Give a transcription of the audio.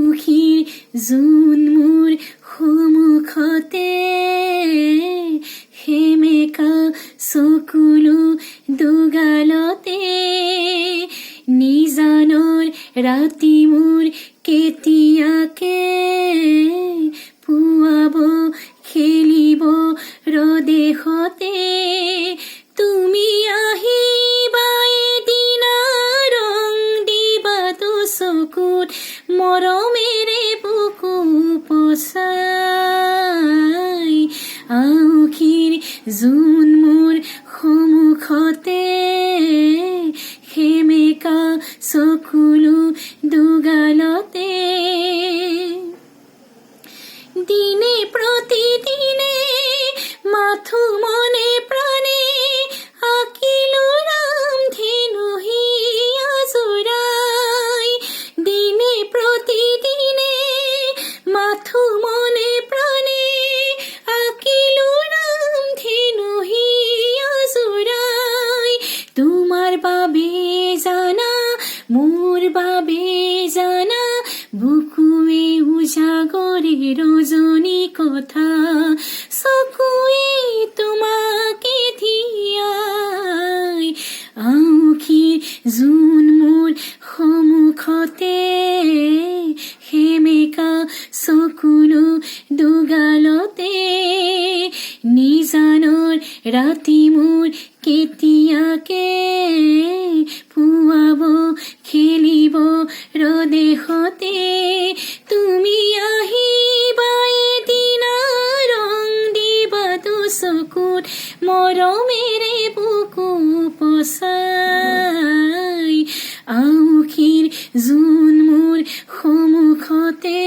আউসীৰ zone মোৰ সন্মুখতে সেমেকা চকুলো দুগালতে নিজানৰ ৰাতি মোৰ কেতিয়াকে পুৱাব খেলিব ৰদেশতে তুমি আহিবা এদিনা ৰং দিবাতো চকুত মৰমেৰে বুকু পচাই আউসীৰ জোন মোৰ সন্মুখতে সেমেকা চকুলো দুগালতে দিনে প্ৰতিদিনে মাথো মনে প্ৰাণে আঁকিলো ৰামধেনু হিয়া জোৰাই দিনে প্ৰতিদিনে মাথো মনে প্ৰাণে আঁকিলো ৰামধেনু হিয়া জোৰাই তোমাৰ বাবে জানা মোৰ বাবে জানা বুকুৱে উজাগৰে ৰজনী কথা চকুৱে তোমাকে ধিয়াই আউসীৰ জোন মোৰ সন্মুখতে সেমেকা চকুলো দুগালতে নিজানৰ ৰাতি মোৰ কেতিয়াকে পুৱাব খেলিব ৰদেশতে তুমি আহিবা এদিনা ৰং দিবাতো চকুত মৰমেৰে বুকু পচাই আউসীৰ জোন মোৰ সন্মুখতে